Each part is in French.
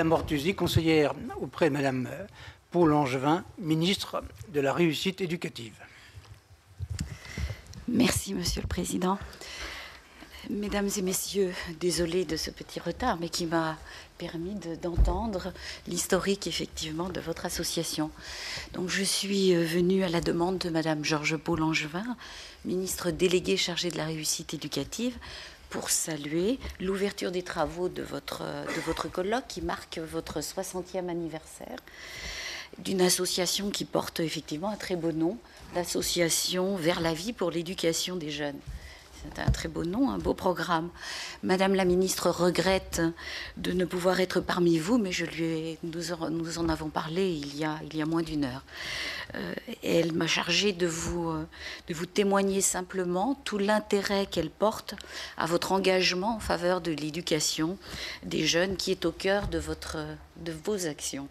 Madame Mortusi, conseillère auprès de Madame Paul Langevin, ministre de la Réussite éducative. Merci, Monsieur le Président. Mesdames et Messieurs, désolée de ce petit retard, mais qui m'a permis d'entendre l'historique, effectivement, de votre association. Donc, je suis venue à la demande de Madame Georges Paul Langevin, ministre déléguée chargée de la réussite éducative, pour saluer l'ouverture des travaux de votre colloque qui marque votre 60e anniversaire, d'une association qui porte effectivement un très beau nom, l'association Vers la vie pour l'éducation des jeunes. C'est un très beau nom, un beau programme. Madame la ministre regrette de ne pouvoir être parmi vous, mais nous en avons parlé il y a moins d'une heure. Elle m'a chargée de vous témoigner simplement tout l'intérêt qu'elle porte à votre engagement en faveur de l'éducation des jeunes qui est au cœur de vos actions.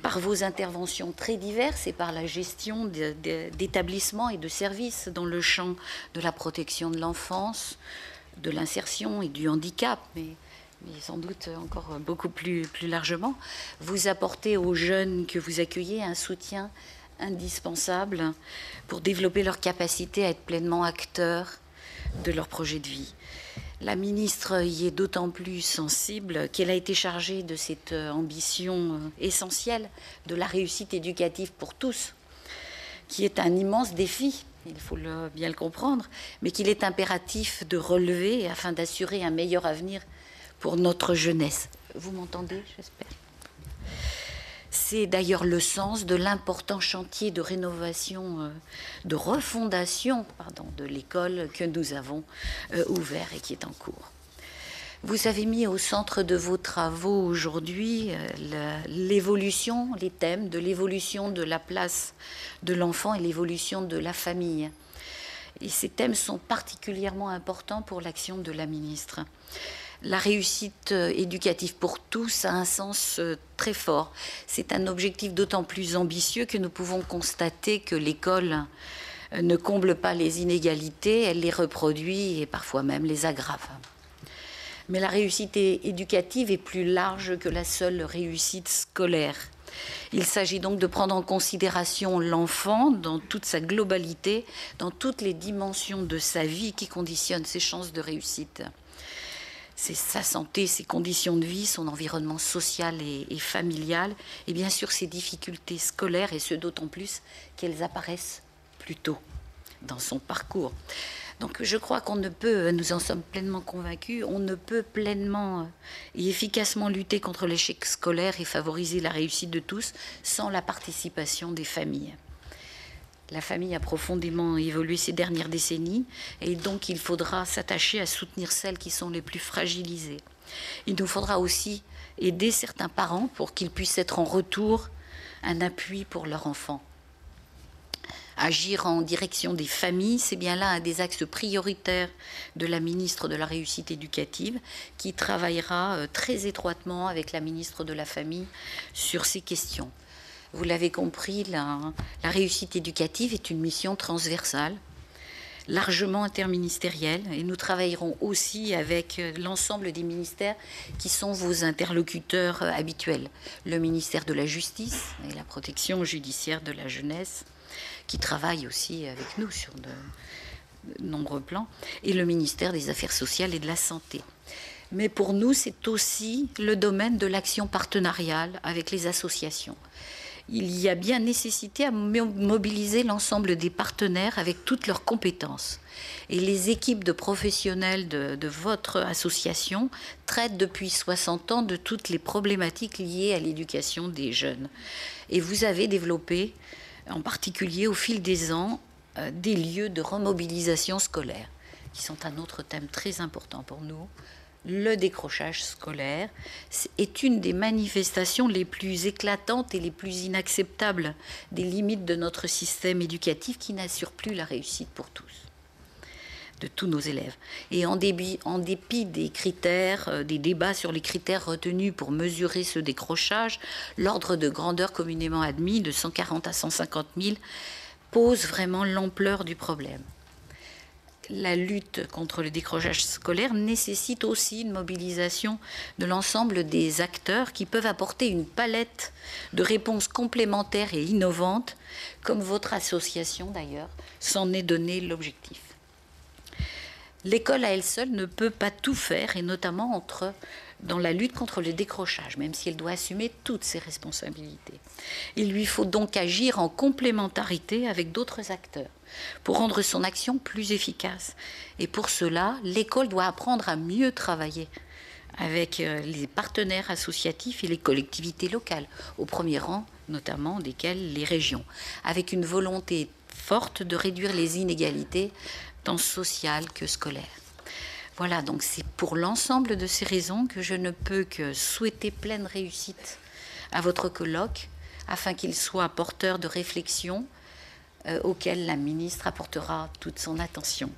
Par vos interventions très diverses et par la gestion d'établissements et de services dans le champ de la protection de l'enfance, de l'insertion et du handicap, mais sans doute encore beaucoup plus largement, vous apportez aux jeunes que vous accueillez un soutien indispensable pour développer leur capacité à être pleinement acteurs de leur projet de vie. La ministre y est d'autant plus sensible qu'elle a été chargée de cette ambition essentielle de la réussite éducative pour tous, qui est un immense défi, il faut bien le comprendre, mais qu'il est impératif de relever afin d'assurer un meilleur avenir pour notre jeunesse. Vous m'entendez, j'espère? C'est d'ailleurs le sens de l'important chantier de rénovation, de refondation, de l'école que nous avons ouvert et qui est en cours. Vous avez mis au centre de vos travaux aujourd'hui l'évolution, les thèmes de l'évolution de la place de l'enfant et l'évolution de la famille. Et ces thèmes sont particulièrement importants pour l'action de la ministre. La réussite éducative pour tous a un sens très fort. C'est un objectif d'autant plus ambitieux que nous pouvons constater que l'école ne comble pas les inégalités, elle les reproduit et parfois même les aggrave. Mais la réussite éducative est plus large que la seule réussite scolaire. Il s'agit donc de prendre en considération l'enfant dans toute sa globalité, dans toutes les dimensions de sa vie qui conditionnent ses chances de réussite. C'est sa santé, ses conditions de vie, son environnement social et familial, et bien sûr ses difficultés scolaires, et ce d'autant plus qu'elles apparaissent plus tôt dans son parcours. Donc je crois qu'on ne peut, nous en sommes pleinement convaincus, on ne peut pleinement et efficacement lutter contre l'échec scolaire et favoriser la réussite de tous sans la participation des familles. La famille a profondément évolué ces dernières décennies et donc il faudra s'attacher à soutenir celles qui sont les plus fragilisées. Il nous faudra aussi aider certains parents pour qu'ils puissent être en retour un appui pour leur enfant. Agir en direction des familles, c'est bien là un des axes prioritaires de la ministre de la Réussite éducative qui travaillera très étroitement avec la ministre de la Famille sur ces questions. Vous l'avez compris, la réussite éducative est une mission transversale, largement interministérielle, et nous travaillerons aussi avec l'ensemble des ministères qui sont vos interlocuteurs habituels. Le ministère de la Justice et la protection judiciaire de la jeunesse, qui travaille aussi avec nous sur de nombreux plans, et le ministère des Affaires sociales et de la Santé. Mais pour nous, c'est aussi le domaine de l'action partenariale avec les associations. Il y a bien nécessité à mobiliser l'ensemble des partenaires avec toutes leurs compétences. Et les équipes de professionnels de votre association traitent depuis 60 ans de toutes les problématiques liées à l'éducation des jeunes. Et vous avez développé, en particulier au fil des ans, des lieux de remobilisation scolaire, qui sont un autre thème très important pour nous. Le décrochage scolaire est une des manifestations les plus éclatantes et les plus inacceptables des limites de notre système éducatif qui n'assure plus la réussite pour tous, de tous nos élèves. Et en dépit des critères, des débats sur les critères retenus pour mesurer ce décrochage, l'ordre de grandeur communément admis de 140 à 150 000 pose vraiment l'ampleur du problème. la lutte contre le décrochage scolaire nécessite aussi une mobilisation de l'ensemble des acteurs qui peuvent apporter une palette de réponses complémentaires et innovantes, comme votre association d'ailleurs s'en est donné l'objectif. L'école à elle seule ne peut pas tout faire, et notamment dans la lutte contre le décrochage, même si elle doit assumer toutes ses responsabilités. Il lui faut donc agir en complémentarité avec d'autres acteurs pour rendre son action plus efficace. Et pour cela, l'école doit apprendre à mieux travailler avec les partenaires associatifs et les collectivités locales, au premier rang notamment desquelles les régions, avec une volonté forte de réduire les inégalités tant sociales que scolaires. Voilà, donc c'est pour l'ensemble de ces raisons que je ne peux que souhaiter pleine réussite à votre colloque, afin qu'il soit porteur de réflexions auquel la ministre apportera toute son attention.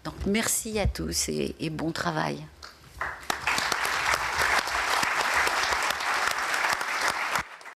Donc merci à tous et bon travail.